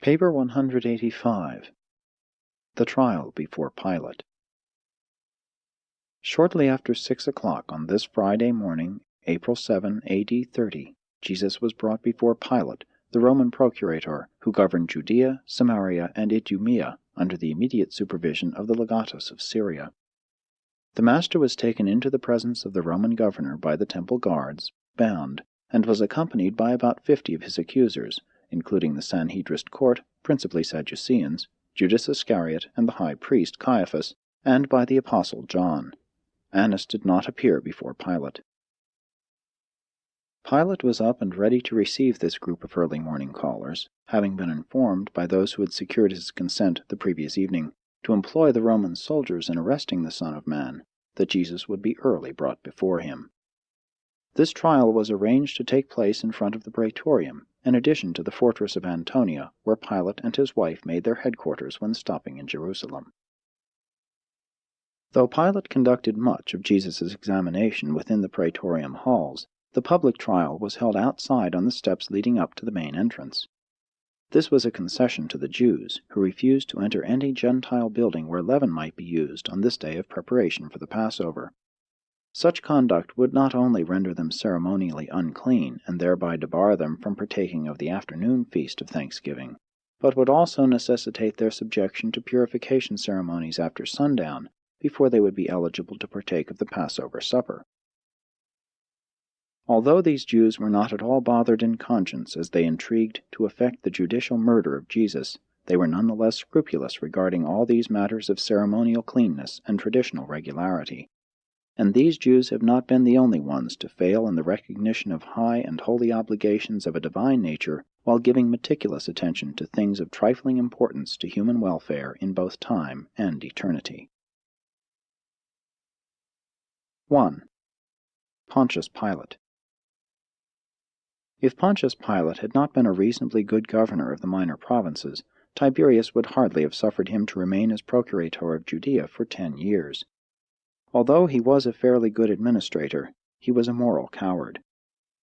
Paper 185. The Trial before Pilate. Shortly after 6 o'clock on this Friday morning, April 7, A.D. 30, Jesus was brought before Pilate, the Roman procurator, who governed Judea, Samaria, and Idumea, under the immediate supervision of the legatus of Syria. The Master was taken into the presence of the Roman governor by the temple guards, bound, and was accompanied by about 50 of his accusers, including the Sanhedrist court, principally Sadduceans, Judas Iscariot, and the high priest Caiaphas, and by the apostle John. Annas did not appear before Pilate. Pilate was up and ready to receive this group of early morning callers, having been informed by those who had secured his consent the previous evening to employ the Roman soldiers in arresting the Son of Man, that Jesus would be early brought before him. This trial was arranged to take place in front of the Praetorium, in addition to the fortress of Antonia, where Pilate and his wife made their headquarters when stopping in Jerusalem. Though Pilate conducted much of Jesus' examination within the Praetorium halls, the public trial was held outside on the steps leading up to the main entrance. This was a concession to the Jews, who refused to enter any Gentile building where leaven might be used on this day of preparation for the Passover. Such conduct would not only render them ceremonially unclean, and thereby debar them from partaking of the afternoon feast of thanksgiving, but would also necessitate their subjection to purification ceremonies after sundown, before they would be eligible to partake of the Passover supper. Although these Jews were not at all bothered in conscience as they intrigued to effect the judicial murder of Jesus, they were none the less scrupulous regarding all these matters of ceremonial cleanness and traditional regularity. And these Jews have not been the only ones to fail in the recognition of high and holy obligations of a divine nature while giving meticulous attention to things of trifling importance to human welfare in both time and eternity. 1. Pontius Pilate. If Pontius Pilate had not been a reasonably good governor of the minor provinces, Tiberius would hardly have suffered him to remain as procurator of Judea for 10 years. Although he was a fairly good administrator, he was a moral coward.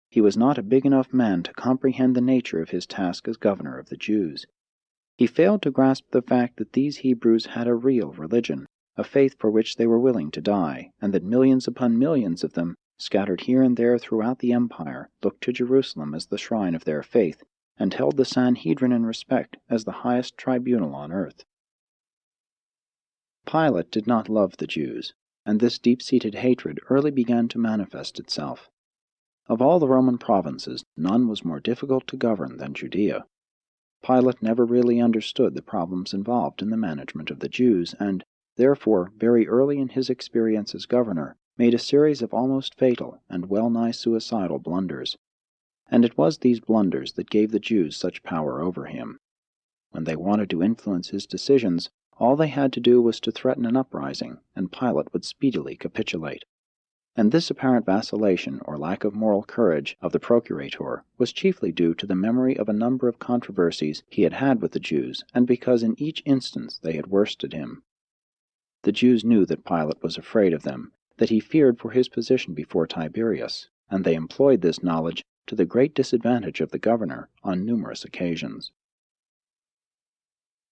He was not a big enough man to comprehend the nature of his task as governor of the Jews. He failed to grasp the fact that these Hebrews had a real religion, a faith for which they were willing to die, and that millions upon millions of them, scattered here and there throughout the empire, looked to Jerusalem as the shrine of their faith, and held the Sanhedrin in respect as the highest tribunal on earth. Pilate did not love the Jews, and this deep-seated hatred early began to manifest itself. Of all the Roman provinces, none was more difficult to govern than Judea. Pilate never really understood the problems involved in the management of the Jews, and, therefore, very early in his experience as governor, made a series of almost fatal and well-nigh suicidal blunders. And it was these blunders that gave the Jews such power over him. When they wanted to influence his decisions, all they had to do was to threaten an uprising, and Pilate would speedily capitulate. And this apparent vacillation or lack of moral courage of the procurator was chiefly due to the memory of a number of controversies he had had with the Jews, and because in each instance they had worsted him. The Jews knew that Pilate was afraid of them, that he feared for his position before Tiberius, and they employed this knowledge to the great disadvantage of the governor on numerous occasions.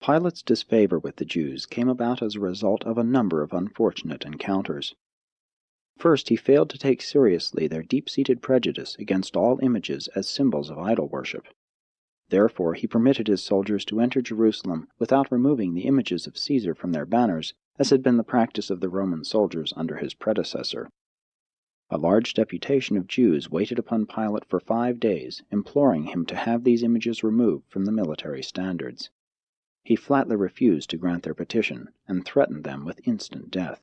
Pilate's disfavor with the Jews came about as a result of a number of unfortunate encounters. First, he failed to take seriously their deep-seated prejudice against all images as symbols of idol worship. Therefore, he permitted his soldiers to enter Jerusalem without removing the images of Caesar from their banners, as had been the practice of the Roman soldiers under his predecessor. A large deputation of Jews waited upon Pilate for 5 days, imploring him to have these images removed from the military standards. He flatly refused to grant their petition, and threatened them with instant death.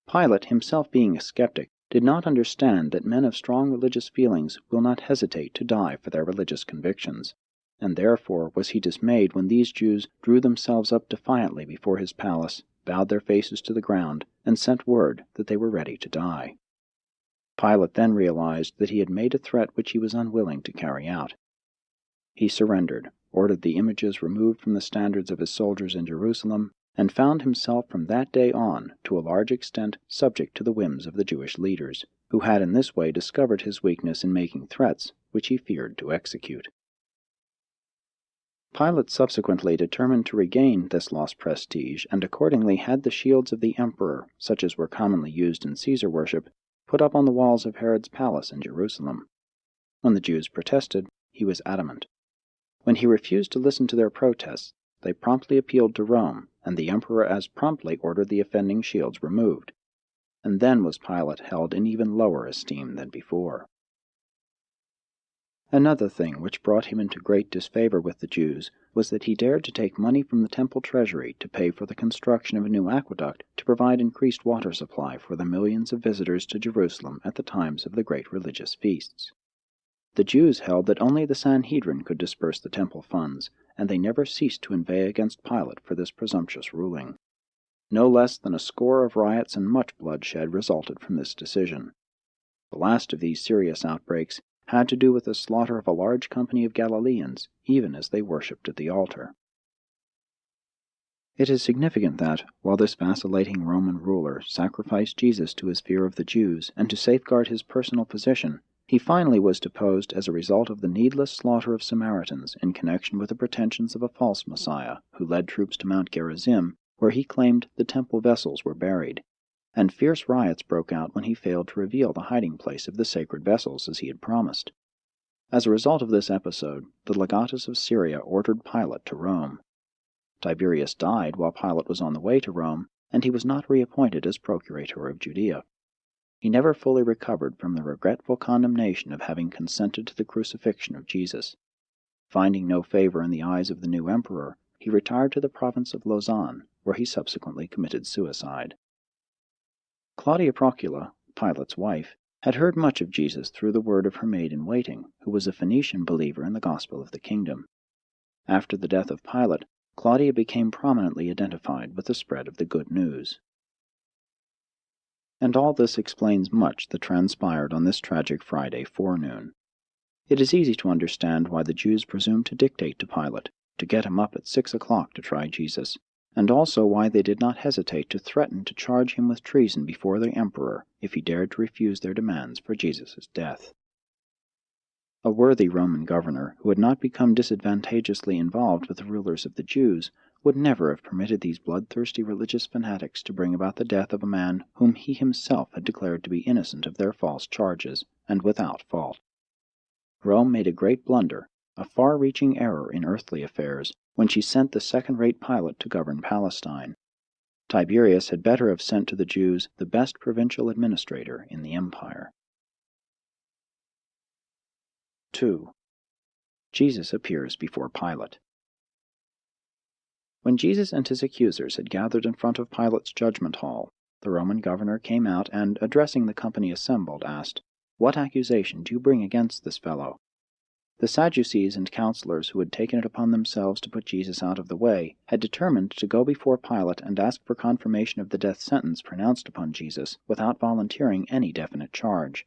Pilate, himself being a skeptic, did not understand that men of strong religious feelings will not hesitate to die for their religious convictions, and therefore was he dismayed when these Jews drew themselves up defiantly before his palace, bowed their faces to the ground, and sent word that they were ready to die. Pilate then realized that he had made a threat which he was unwilling to carry out. He surrendered, ordered the images removed from the standards of his soldiers in Jerusalem, and found himself from that day on, to a large extent, subject to the whims of the Jewish leaders, who had in this way discovered his weakness in making threats which he feared to execute. Pilate subsequently determined to regain this lost prestige, and accordingly had the shields of the emperor, such as were commonly used in Caesar worship, put up on the walls of Herod's palace in Jerusalem. When the Jews protested, he was adamant. When he refused to listen to their protests, they promptly appealed to Rome, and the emperor as promptly ordered the offending shields removed. And then was Pilate held in even lower esteem than before. Another thing which brought him into great disfavor with the Jews was that he dared to take money from the temple treasury to pay for the construction of a new aqueduct to provide increased water supply for the millions of visitors to Jerusalem at the times of the great religious feasts. The Jews held that only the Sanhedrin could disperse the temple funds, and they never ceased to inveigh against Pilate for this presumptuous ruling. No less than a score of riots and much bloodshed resulted from this decision. The last of these serious outbreaks had to do with the slaughter of a large company of Galileans, even as they worshipped at the altar. It is significant that, while this vacillating Roman ruler sacrificed Jesus to his fear of the Jews and to safeguard his personal position, he finally was deposed as a result of the needless slaughter of Samaritans in connection with the pretensions of a false Messiah who led troops to Mount Gerizim, where he claimed the temple vessels were buried, and fierce riots broke out when he failed to reveal the hiding place of the sacred vessels as he had promised. As a result of this episode, the legatus of Syria ordered Pilate to Rome. Tiberius died while Pilate was on the way to Rome, and he was not reappointed as procurator of Judea. He never fully recovered from the regretful condemnation of having consented to the crucifixion of Jesus. Finding no favor in the eyes of the new emperor, he retired to the province of Lausanne, where he subsequently committed suicide. Claudia Procula, Pilate's wife, had heard much of Jesus through the word of her maid-in-waiting, who was a Phoenician believer in the gospel of the kingdom. After the death of Pilate, Claudia became prominently identified with the spread of the good news. And all this explains much that transpired on this tragic Friday forenoon. It is easy to understand why the Jews presumed to dictate to Pilate, to get him up at 6 o'clock to try Jesus, and also why they did not hesitate to threaten to charge him with treason before the emperor if he dared to refuse their demands for Jesus' death. A worthy Roman governor, who had not become disadvantageously involved with the rulers of the Jews, would never have permitted these bloodthirsty religious fanatics to bring about the death of a man whom he himself had declared to be innocent of their false charges, and without fault. Rome made a great blunder, a far-reaching error in earthly affairs, when she sent the second-rate Pilate to govern Palestine. Tiberius had better have sent to the Jews the best provincial administrator in the empire. 2. Jesus appears before Pilate. When Jesus and his accusers had gathered in front of Pilate's judgment hall, the Roman governor came out and, addressing the company assembled, asked, "What accusation do you bring against this fellow?" The Sadducees and counselors who had taken it upon themselves to put Jesus out of the way had determined to go before Pilate and ask for confirmation of the death sentence pronounced upon Jesus without volunteering any definite charge.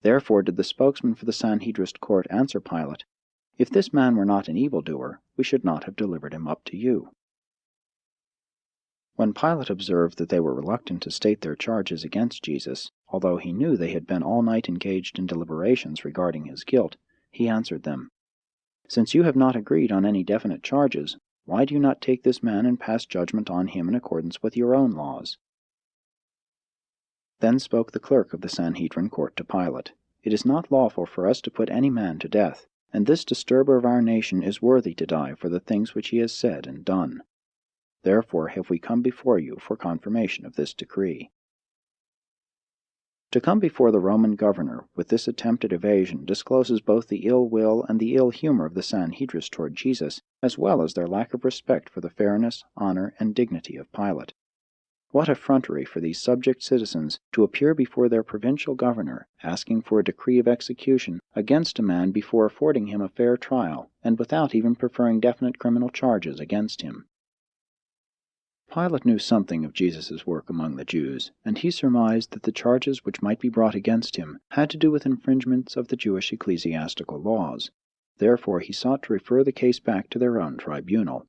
Therefore did the spokesman for the Sanhedrist court answer Pilate, "If this man were not an evildoer, we should not have delivered him up to you." When Pilate observed that they were reluctant to state their charges against Jesus, although he knew they had been all night engaged in deliberations regarding his guilt, he answered them, "Since you have not agreed on any definite charges, why do you not take this man and pass judgment on him in accordance with your own laws?" Then spoke the clerk of the Sanhedrin court to Pilate, "It is not lawful for us to put any man to death, and this disturber of our nation is worthy to die for the things which he has said and done. Therefore have we come before you for confirmation of this decree." To come before the Roman governor with this attempted evasion discloses both the ill will and the ill humor of the Sanhedrists toward Jesus, as well as their lack of respect for the fairness, honor, and dignity of Pilate. What effrontery for these subject citizens to appear before their provincial governor, asking for a decree of execution against a man before affording him a fair trial, and without even preferring definite criminal charges against him. Pilate knew something of Jesus' work among the Jews, and he surmised that the charges which might be brought against him had to do with infringements of the Jewish ecclesiastical laws. Therefore he sought to refer the case back to their own tribunal.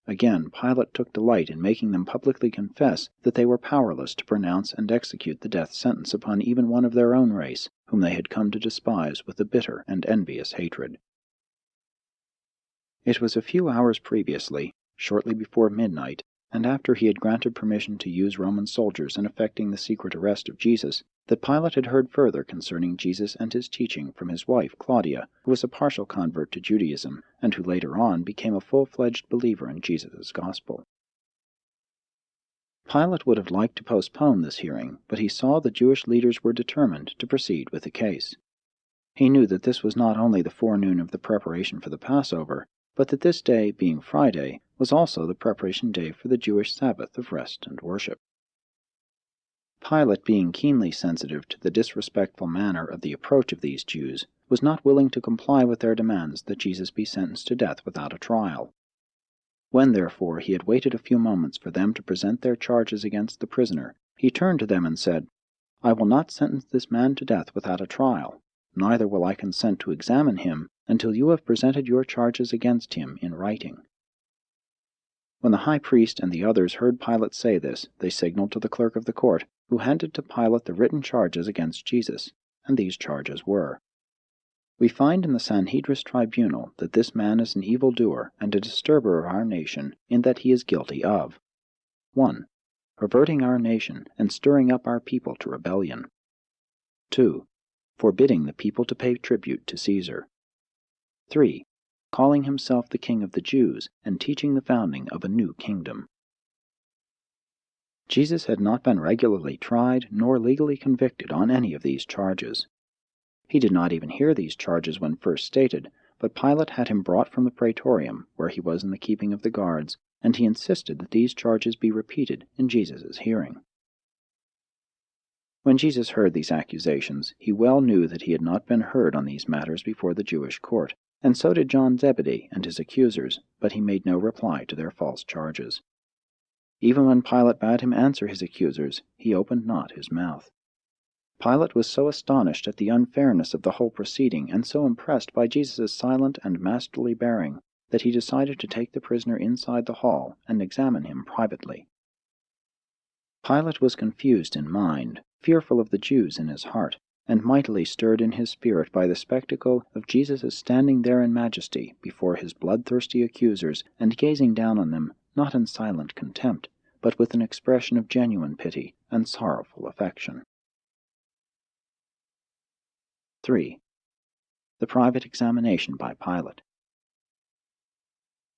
Again, Pilate took delight in making them publicly confess that they were powerless to pronounce and execute the death sentence upon even one of their own race, whom they had come to despise with a bitter and envious hatred. It was a few hours previously, shortly before midnight, and after he had granted permission to use Roman soldiers in effecting the secret arrest of Jesus, that Pilate had heard further concerning Jesus and his teaching from his wife Claudia, who was a partial convert to Judaism, and who later on became a full-fledged believer in Jesus' gospel. Pilate would have liked to postpone this hearing, but he saw the Jewish leaders were determined to proceed with the case. He knew that this was not only the forenoon of the preparation for the Passover, but that this day, being Friday, was also the preparation day for the Jewish Sabbath of rest and worship. Pilate, being keenly sensitive to the disrespectful manner of the approach of these Jews, was not willing to comply with their demands that Jesus be sentenced to death without a trial. When, therefore, he had waited a few moments for them to present their charges against the prisoner, he turned to them and said, "I will not sentence this man to death without a trial, neither will I consent to examine him until you have presented your charges against him in writing." When the high priest and the others heard Pilate say this, they signaled to the clerk of the court, who handed to Pilate the written charges against Jesus, and these charges were: We find in the Sanhedrin tribunal that this man is an evildoer and a disturber of our nation, in that he is guilty of 1. Perverting our nation and stirring up our people to rebellion. 2. Forbidding the people to pay tribute to Caesar. 3. Calling himself the King of the Jews and teaching the founding of a new kingdom. Jesus had not been regularly tried nor legally convicted on any of these charges. He did not even hear these charges when first stated, but Pilate had him brought from the praetorium, where he was in the keeping of the guards, and he insisted that these charges be repeated in Jesus' hearing. When Jesus heard these accusations, he well knew that he had not been heard on these matters before the Jewish court, and so did John Zebedee and his accusers, but he made no reply to their false charges. Even when Pilate bade him answer his accusers, he opened not his mouth. Pilate was so astonished at the unfairness of the whole proceeding, and so impressed by Jesus' silent and masterly bearing, that he decided to take the prisoner inside the hall and examine him privately. Pilate was confused in mind, fearful of the Jews in his heart, and mightily stirred in his spirit by the spectacle of Jesus standing there in majesty before his bloodthirsty accusers, and gazing down on them, not in silent contempt, but with an expression of genuine pity and sorrowful affection. 3. The private examination by Pilate.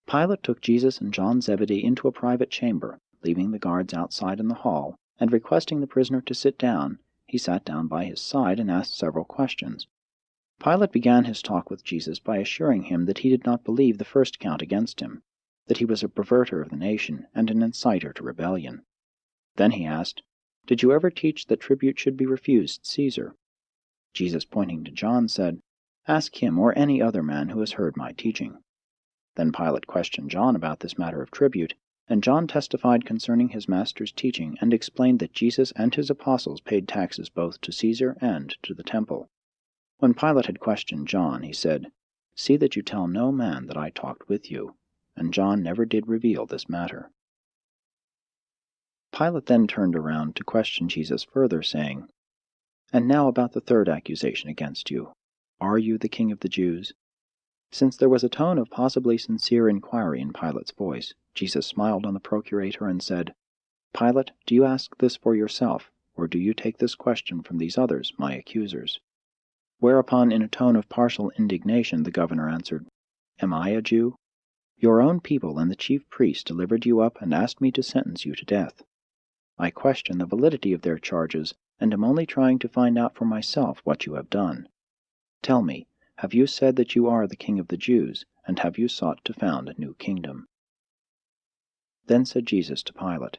Pilate took Jesus and John Zebedee into a private chamber, leaving the guards outside in the hall, and requesting the prisoner to sit down, he sat down by his side and asked several questions. Pilate began his talk with Jesus by assuring him that he did not believe the first count against him, that he was a perverter of the nation and an inciter to rebellion. Then he asked, "Did you ever teach that tribute should be refused Caesar?" Jesus, pointing to John, said, "Ask him or any other man who has heard my teaching." Then Pilate questioned John about this matter of tribute, and John testified concerning his master's teaching and explained that Jesus and his apostles paid taxes both to Caesar and to the temple. When Pilate had questioned John, he said, "See that you tell no man that I talked with you," and John never did reveal this matter. Pilate then turned around to question Jesus further, saying, "And now about the third accusation against you. Are you the King of the Jews?" Since there was a tone of possibly sincere inquiry in Pilate's voice, Jesus smiled on the procurator and said, "Pilate, do you ask this for yourself, or do you take this question from these others, my accusers?" Whereupon, in a tone of partial indignation, the governor answered, "Am I a Jew? Your own people and the chief priests delivered you up and asked me to sentence you to death. I question the validity of their charges, and am only trying to find out for myself what you have done. Tell me, have you said that you are the King of the Jews, and have you sought to found a new kingdom?" Then said Jesus to Pilate,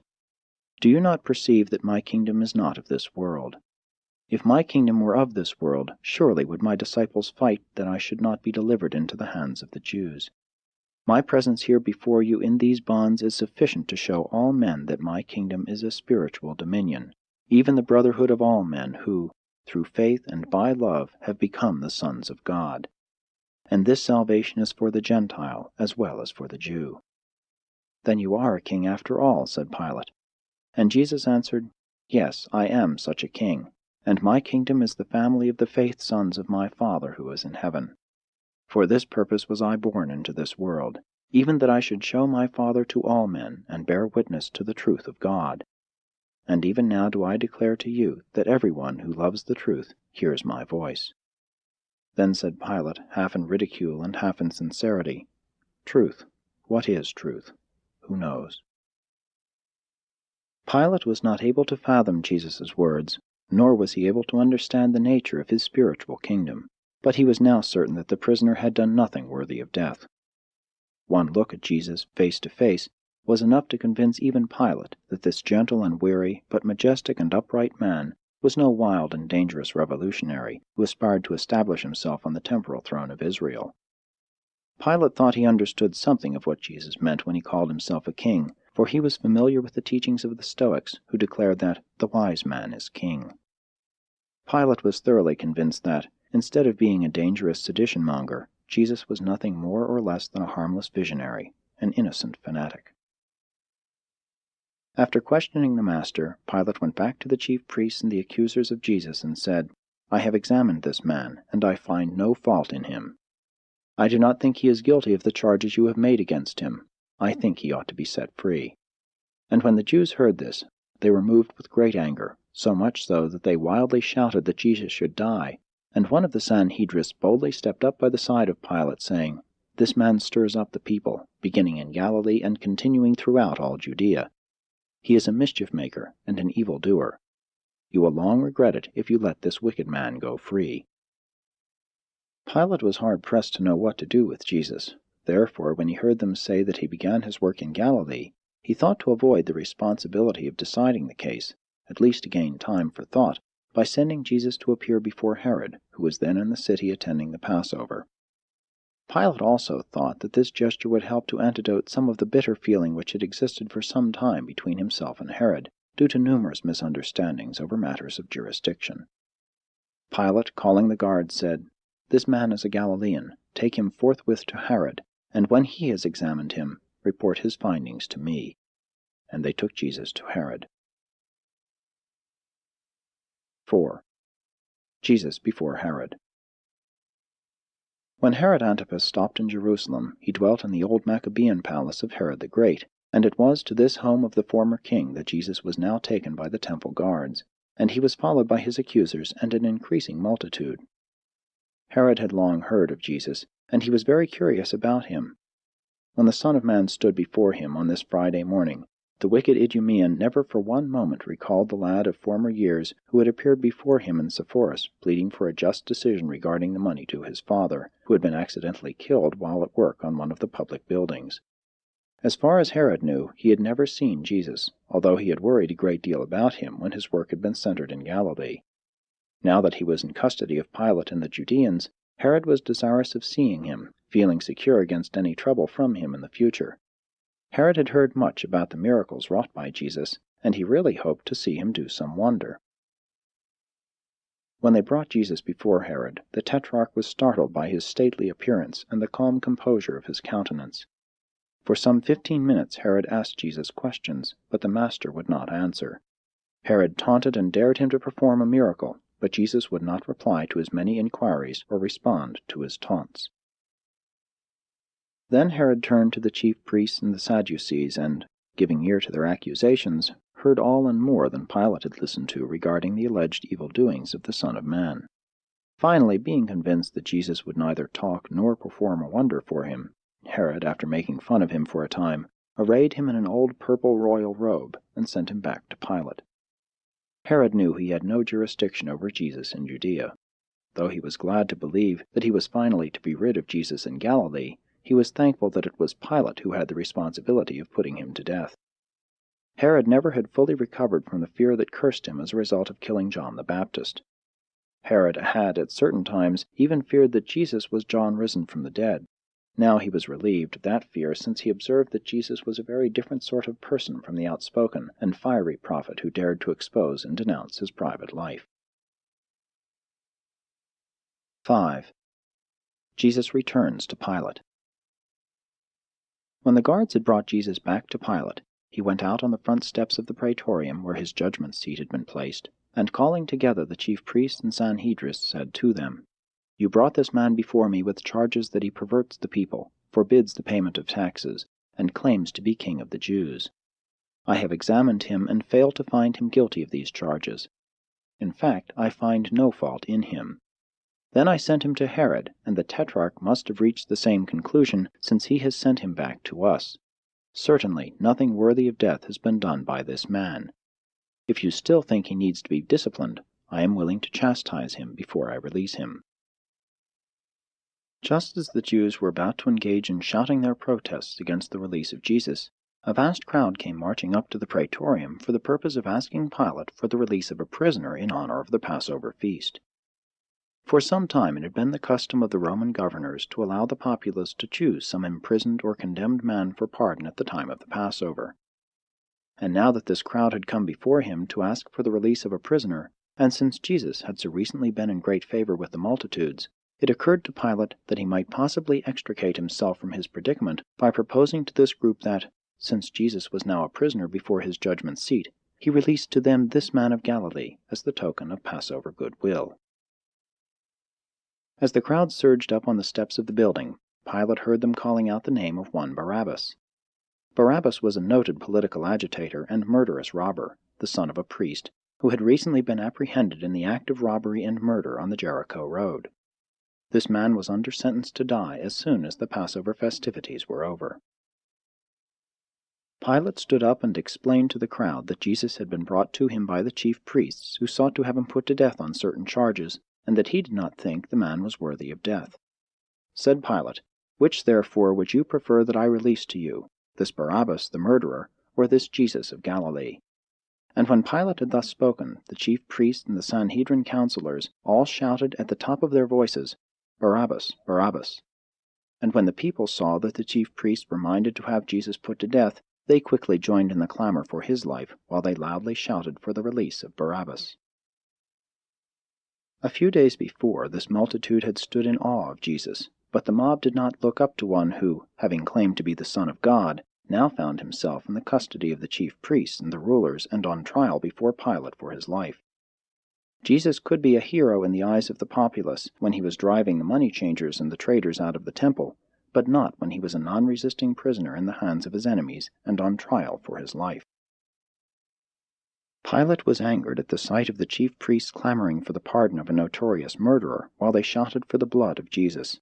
"Do you not perceive that my kingdom is not of this world? If my kingdom were of this world, surely would my disciples fight that I should not be delivered into the hands of the Jews. My presence here before you in these bonds is sufficient to show all men that my kingdom is a spiritual dominion, even the brotherhood of all men who, through faith and by love, have become the sons of God. And this salvation is for the Gentile as well as for the Jew." "Then you are a king after all," said Pilate. And Jesus answered, "Yes, I am such a king, and my kingdom is the family of the faith sons of my Father who is in heaven. For this purpose was I born into this world, even that I should show my Father to all men, and bear witness to the truth of God. And even now do I declare to you that every one who loves the truth hears my voice." Then said Pilate, half in ridicule and half in sincerity, "Truth, what is truth? Who knows?" Pilate was not able to fathom Jesus' words, nor was he able to understand the nature of his spiritual kingdom, but he was now certain that the prisoner had done nothing worthy of death. One look at Jesus face to face was enough to convince even Pilate that this gentle and weary, but majestic and upright man was no wild and dangerous revolutionary who aspired to establish himself on the temporal throne of Israel. Pilate thought he understood something of what Jesus meant when he called himself a king, for he was familiar with the teachings of the Stoics, who declared that the wise man is king. Pilate was thoroughly convinced that, instead of being a dangerous sedition-monger, Jesus was nothing more or less than a harmless visionary, an innocent fanatic. After questioning the Master, Pilate went back to the chief priests and the accusers of Jesus and said, "I have examined this man, and I find no fault in him. I do not think he is guilty of the charges you have made against him. I think he ought to be set free." And when the Jews heard this, they were moved with great anger, so much so that they wildly shouted that Jesus should die. And one of the Sanhedrists boldly stepped up by the side of Pilate, saying, "This man stirs up the people, beginning in Galilee and continuing throughout all Judea. He is a mischief-maker and an evil-doer. You will long regret it if you let this wicked man go free." Pilate was hard-pressed to know what to do with Jesus. Therefore, when he heard them say that he began his work in Galilee, he thought to avoid the responsibility of deciding the case, at least to gain time for thought, by sending Jesus to appear before Herod, who was then in the city attending the Passover. Pilate also thought that this gesture would help to antidote some of the bitter feeling which had existed for some time between himself and Herod, due to numerous misunderstandings over matters of jurisdiction. Pilate, calling the guards, said, "This man is a Galilean. Take him forthwith to Herod, and when he has examined him, report his findings to me." And they took Jesus to Herod. 4. Jesus before Herod. When Herod Antipas stopped in Jerusalem, he dwelt in the old Maccabean palace of Herod the Great, and it was to this home of the former king that Jesus was now taken by the temple guards, and he was followed by his accusers and an increasing multitude. Herod had long heard of Jesus, and he was very curious about him. When the Son of Man stood before him on this Friday morning, the wicked Idumean never for one moment recalled the lad of former years who had appeared before him in Sepphoris, pleading for a just decision regarding the money to his father, who had been accidentally killed while at work on one of the public buildings. As far as Herod knew, he had never seen Jesus, although he had worried a great deal about him when his work had been centered in Galilee. Now that he was in custody of Pilate and the Judeans, Herod was desirous of seeing him, feeling secure against any trouble from him in the future. Herod had heard much about the miracles wrought by Jesus, and he really hoped to see him do some wonder. When they brought Jesus before Herod, the Tetrarch was startled by his stately appearance and the calm composure of his countenance. For some 15 minutes Herod asked Jesus questions, but the Master would not answer. Herod taunted and dared him to perform a miracle, but Jesus would not reply to his many inquiries or respond to his taunts. Then Herod turned to the chief priests and the Sadducees, and, giving ear to their accusations, heard all and more than Pilate had listened to regarding the alleged evil doings of the Son of Man. Finally, being convinced that Jesus would neither talk nor perform a wonder for him, Herod, after making fun of him for a time, arrayed him in an old purple royal robe and sent him back to Pilate. Herod knew he had no jurisdiction over Jesus in Judea. Though he was glad to believe that he was finally to be rid of Jesus in Galilee, he was thankful that it was Pilate who had the responsibility of putting him to death. Herod never had fully recovered from the fear that cursed him as a result of killing John the Baptist. Herod had, at certain times, even feared that Jesus was John risen from the dead. Now he was relieved of that fear, since he observed that Jesus was a very different sort of person from the outspoken and fiery prophet who dared to expose and denounce his private life. 5. Jesus returns to Pilate. When the guards had brought Jesus back to Pilate, he went out on the front steps of the praetorium where his judgment seat had been placed, and calling together the chief priests and Sanhedrists, said to them, You brought this man before me with charges that he perverts the people, forbids the payment of taxes, and claims to be king of the Jews. I have examined him and failed to find him guilty of these charges. In fact, I find no fault in him. Then I sent him to Herod, and the Tetrarch must have reached the same conclusion, since he has sent him back to us. Certainly, nothing worthy of death has been done by this man. If you still think he needs to be disciplined, I am willing to chastise him before I release him." Just as the Jews were about to engage in shouting their protests against the release of Jesus, a vast crowd came marching up to the praetorium for the purpose of asking Pilate for the release of a prisoner in honor of the Passover feast. For some time it had been the custom of the Roman governors to allow the populace to choose some imprisoned or condemned man for pardon at the time of the Passover. And now that this crowd had come before him to ask for the release of a prisoner, and since Jesus had so recently been in great favor with the multitudes, it occurred to Pilate that he might possibly extricate himself from his predicament by proposing to this group that, since Jesus was now a prisoner before his judgment seat, he released to them this man of Galilee as the token of Passover goodwill. As the crowd surged up on the steps of the building, Pilate heard them calling out the name of one Barabbas. Barabbas was a noted political agitator and murderous robber, the son of a priest, who had recently been apprehended in the act of robbery and murder on the Jericho road. This man was under sentence to die as soon as the Passover festivities were over. Pilate stood up and explained to the crowd that Jesus had been brought to him by the chief priests, who sought to have him put to death on certain charges, and that he did not think the man was worthy of death. Said Pilate, "Which therefore would you prefer that I release to you, this Barabbas the murderer, or this Jesus of Galilee?" And when Pilate had thus spoken, the chief priests and the Sanhedrin counselors all shouted at the top of their voices, "Barabbas, Barabbas!" And when the people saw that the chief priests were minded to have Jesus put to death, they quickly joined in the clamor for his life, while they loudly shouted for the release of Barabbas. A few days before, this multitude had stood in awe of Jesus, but the mob did not look up to one who, having claimed to be the Son of God, now found himself in the custody of the chief priests and the rulers and on trial before Pilate for his life. Jesus could be a hero in the eyes of the populace when he was driving the money changers and the traders out of the temple, but not when he was a non-resisting prisoner in the hands of his enemies and on trial for his life. Pilate was angered at the sight of the chief priests clamoring for the pardon of a notorious murderer while they shouted for the blood of Jesus.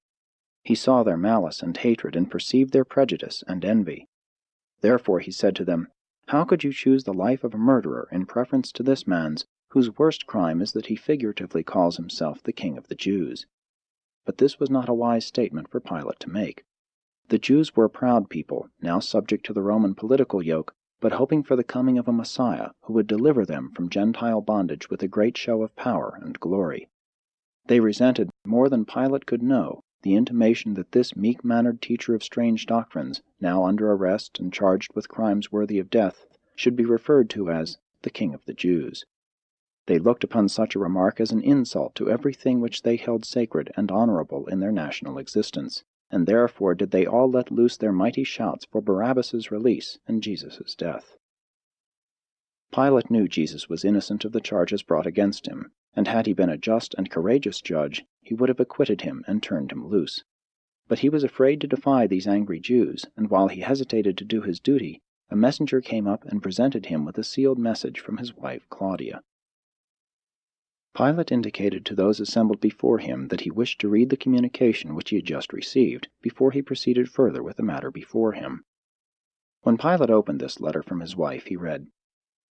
He saw their malice and hatred and perceived their prejudice and envy. Therefore he said to them, "How could you choose the life of a murderer in preference to this man's, whose worst crime is that he figuratively calls himself the King of the Jews?" But this was not a wise statement for Pilate to make. The Jews were a proud people, now subject to the Roman political yoke, but hoping for the coming of a Messiah who would deliver them from Gentile bondage with a great show of power and glory. They resented, more than Pilate could know, the intimation that this meek-mannered teacher of strange doctrines, now under arrest and charged with crimes worthy of death, should be referred to as the King of the Jews. They looked upon such a remark as an insult to everything which they held sacred and honorable in their national existence, and therefore did they all let loose their mighty shouts for Barabbas's release and Jesus' death. Pilate knew Jesus was innocent of the charges brought against him, and had he been a just and courageous judge, he would have acquitted him and turned him loose. But he was afraid to defy these angry Jews, and while he hesitated to do his duty, a messenger came up and presented him with a sealed message from his wife Claudia. Pilate indicated to those assembled before him that he wished to read the communication which he had just received, before he proceeded further with the matter before him. When Pilate opened this letter from his wife, he read,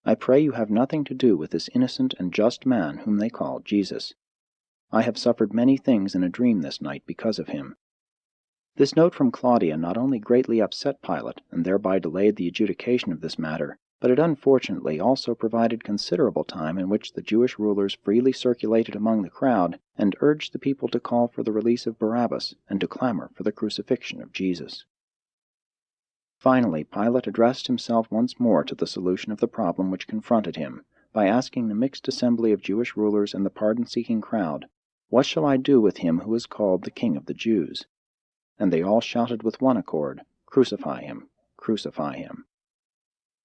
"I pray you have nothing to do with this innocent and just man whom they call Jesus. I have suffered many things in a dream this night because of him." This note from Claudia not only greatly upset Pilate, and thereby delayed the adjudication of this matter, but it unfortunately also provided considerable time in which the Jewish rulers freely circulated among the crowd and urged the people to call for the release of Barabbas and to clamor for the crucifixion of Jesus. Finally, Pilate addressed himself once more to the solution of the problem which confronted him, by asking the mixed assembly of Jewish rulers and the pardon-seeking crowd, "What shall I do with him who is called the King of the Jews?" And they all shouted with one accord, "Crucify him! Crucify him!"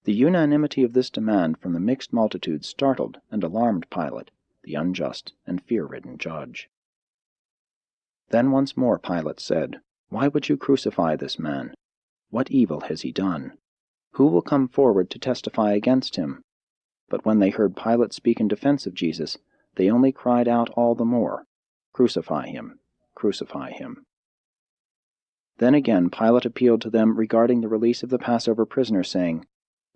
The unanimity of this demand from the mixed multitude startled and alarmed Pilate, the unjust and fear-ridden judge. Then once more Pilate said, "Why would you crucify this man? What evil has he done? Who will come forward to testify against him?" But when they heard Pilate speak in defense of Jesus, they only cried out all the more, "Crucify him! Crucify him!" Then again Pilate appealed to them regarding the release of the Passover prisoner, saying,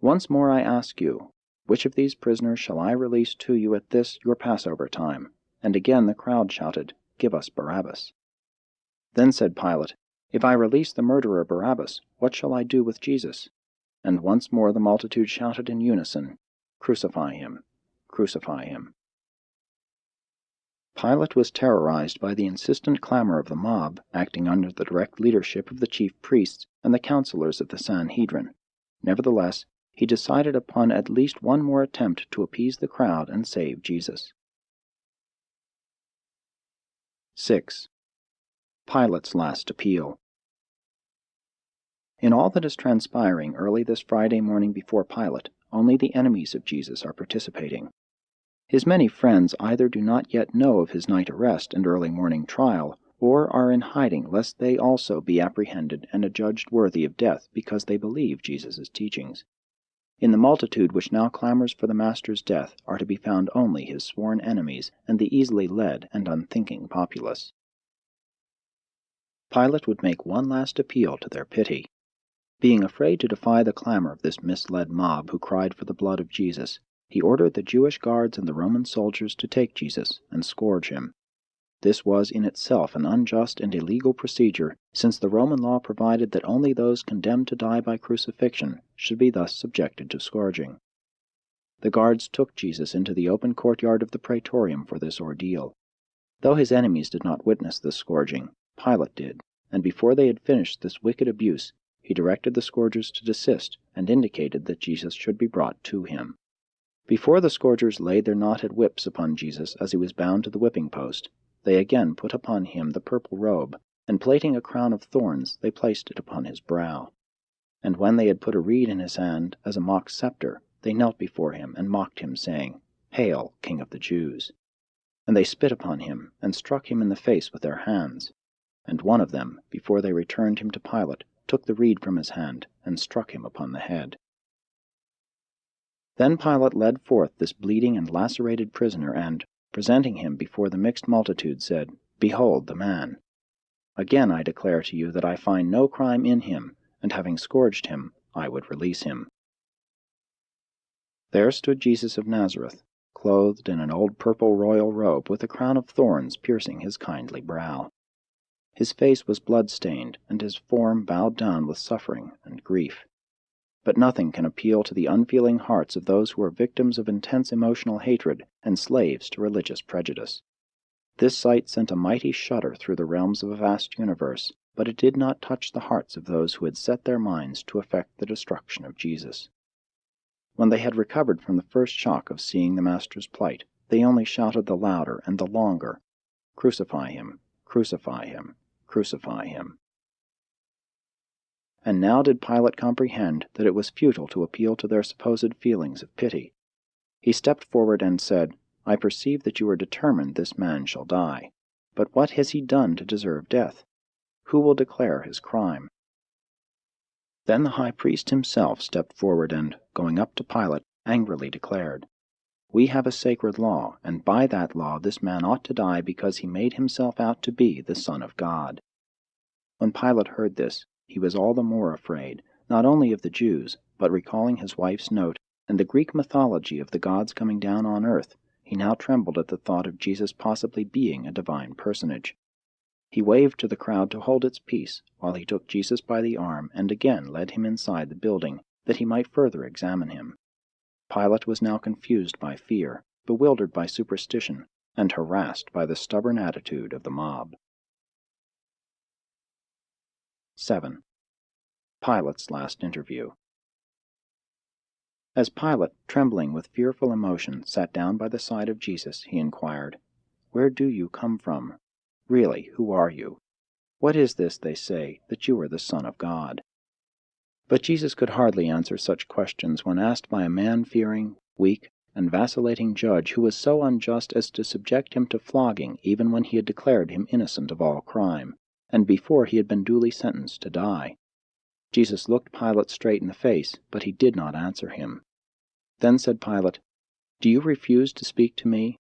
"Once more I ask you, which of these prisoners shall I release to you at this your Passover time?" And again the crowd shouted, "Give us Barabbas." Then said Pilate, "If I release the murderer Barabbas, what shall I do with Jesus?" And once more the multitude shouted in unison, "Crucify him! Crucify him!" Pilate was terrorized by the insistent clamor of the mob, acting under the direct leadership of the chief priests and the counselors of the Sanhedrin. Nevertheless, he decided upon at least one more attempt to appease the crowd and save Jesus. 6. Pilate's last appeal. In all that is transpiring early this Friday morning before Pilate, only the enemies of Jesus are participating. His many friends either do not yet know of his night arrest and early morning trial, or are in hiding lest they also be apprehended and adjudged worthy of death because they believe Jesus' teachings. In the multitude which now clamors for the Master's death are to be found only his sworn enemies and the easily led and unthinking populace. Pilate would make one last appeal to their pity. Being afraid to defy the clamor of this misled mob who cried for the blood of Jesus, he ordered the Jewish guards and the Roman soldiers to take Jesus and scourge him. This was in itself an unjust and illegal procedure, since the Roman law provided that only those condemned to die by crucifixion should be thus subjected to scourging. The guards took Jesus into the open courtyard of the praetorium for this ordeal. Though his enemies did not witness this scourging, Pilate did, and before they had finished this wicked abuse, he directed the scourgers to desist and indicated that Jesus should be brought to him. Before the scourgers laid their knotted whips upon Jesus as he was bound to the whipping post, they again put upon him the purple robe, and plaiting a crown of thorns, they placed it upon his brow. And when they had put a reed in his hand as a mock scepter, they knelt before him and mocked him, saying, "Hail, King of the Jews!" And they spit upon him, and struck him in the face with their hands. And one of them, before they returned him to Pilate, took the reed from his hand, and struck him upon the head. Then Pilate led forth this bleeding and lacerated prisoner, and, presenting him before the mixed multitude, said, "Behold the man! Again I declare to you that I find no crime in him, and having scourged him, I would release him." There stood Jesus of Nazareth, clothed in an old purple royal robe with a crown of thorns piercing his kindly brow. His face was blood-stained, and his form bowed down with suffering and grief. But nothing can appeal to the unfeeling hearts of those who are victims of intense emotional hatred and slaves to religious prejudice. This sight sent a mighty shudder through the realms of a vast universe, but it did not touch the hearts of those who had set their minds to effect the destruction of Jesus. When they had recovered from the first shock of seeing the Master's plight, they only shouted the louder and the longer, "Crucify him! Crucify him! Crucify him!" And now did Pilate comprehend that it was futile to appeal to their supposed feelings of pity. He stepped forward and said, "I perceive that you are determined this man shall die. But what has he done to deserve death? Who will declare his crime?" Then the high priest himself stepped forward and, going up to Pilate, angrily declared, "We have a sacred law, and by that law this man ought to die because he made himself out to be the Son of God." When Pilate heard this, he was all the more afraid, not only of the Jews, but recalling his wife's note and the Greek mythology of the gods coming down on earth, he now trembled at the thought of Jesus possibly being a divine personage. He waved to the crowd to hold its peace, while he took Jesus by the arm and again led him inside the building, that he might further examine him. Pilate was now confused by fear, bewildered by superstition, and harassed by the stubborn attitude of the mob. 7. Pilate's last interview. As Pilate, trembling with fearful emotion, sat down by the side of Jesus, he inquired, "Where do you come from? Really, who are you? What is this they say, that you are the Son of God?" But Jesus could hardly answer such questions when asked by a man fearing, weak, and vacillating judge who was so unjust as to subject him to flogging even when he had declared him innocent of all crime, and before he had been duly sentenced to die. Jesus looked Pilate straight in the face, but he did not answer him. Then said Pilate, "Do you refuse to speak to me?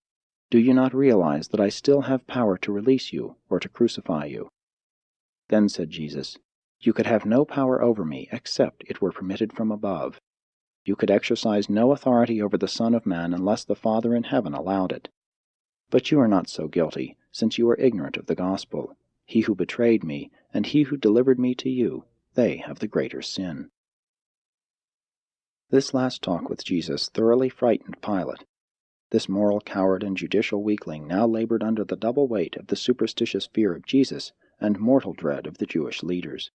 Do you not realize that I still have power to release you or to crucify you?" Then said Jesus, "You could have no power over me except it were permitted from above. You could exercise no authority over the Son of Man unless the Father in heaven allowed it. But you are not so guilty, since you are ignorant of the gospel. He who betrayed me, and he who delivered me to you, they have the greater sin." This last talk with Jesus thoroughly frightened Pilate. This moral coward and judicial weakling now labored under the double weight of the superstitious fear of Jesus and mortal dread of the Jewish leaders.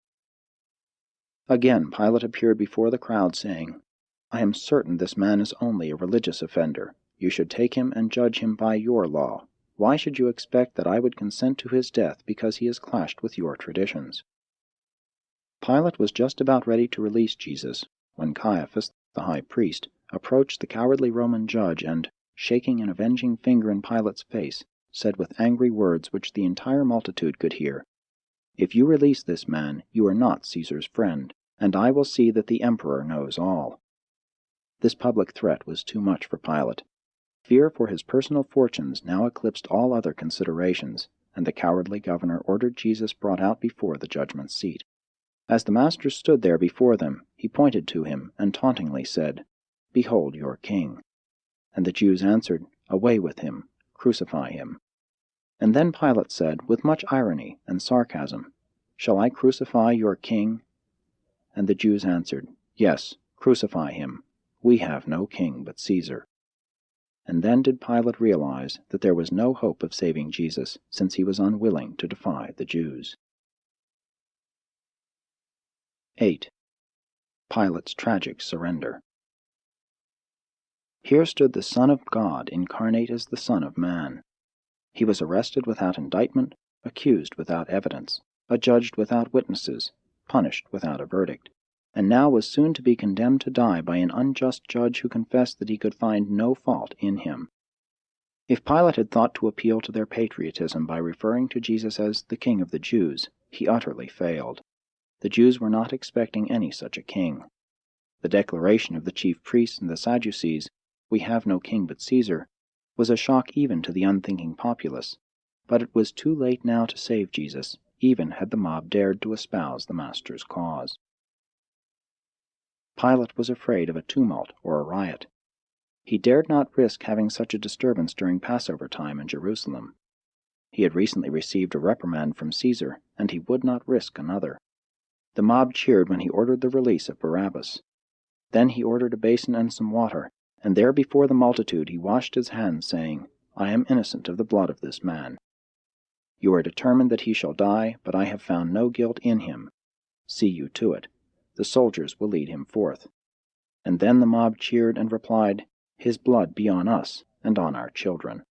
Again Pilate appeared before the crowd, saying, "I am certain this man is only a religious offender. You should take him and judge him by your law. Why should you expect that I would consent to his death because he has clashed with your traditions?" Pilate was just about ready to release Jesus when Caiaphas, the high priest, approached the cowardly Roman judge and, shaking an avenging finger in Pilate's face, said with angry words which the entire multitude could hear, "If you release this man, you are not Caesar's friend, and I will see that the emperor knows all." This public threat was too much for Pilate. Fear for his personal fortunes now eclipsed all other considerations, and the cowardly governor ordered Jesus brought out before the judgment seat. As the master stood there before them, he pointed to him and tauntingly said, "Behold your king." And the Jews answered, "Away with him, crucify him." And then Pilate said, with much irony and sarcasm, "Shall I crucify your king?" And the Jews answered, "Yes, crucify him. We have no king but Caesar." And then did Pilate realize that there was no hope of saving Jesus, since he was unwilling to defy the Jews. 8. Pilate's tragic surrender. Here stood the Son of God incarnate as the Son of Man. He was arrested without indictment, accused without evidence, adjudged without witnesses, punished without a verdict, and now was soon to be condemned to die by an unjust judge who confessed that he could find no fault in him. If Pilate had thought to appeal to their patriotism by referring to Jesus as the King of the Jews, he utterly failed. The Jews were not expecting any such a king. The declaration of the chief priests and the Sadducees, "We have no king but Caesar," was a shock even to the unthinking populace, but it was too late now to save Jesus, even had the mob dared to espouse the Master's cause. Pilate was afraid of a tumult or a riot. He dared not risk having such a disturbance during Passover time in Jerusalem. He had recently received a reprimand from Caesar, and he would not risk another. The mob cheered when he ordered the release of Barabbas. Then he ordered a basin and some water, and there before the multitude he washed his hands, saying, "I am innocent of the blood of this man. You are determined that he shall die, but I have found no guilt in him. See you to it. The soldiers will lead him forth." And then the mob cheered and replied, "His blood be on us and on our children."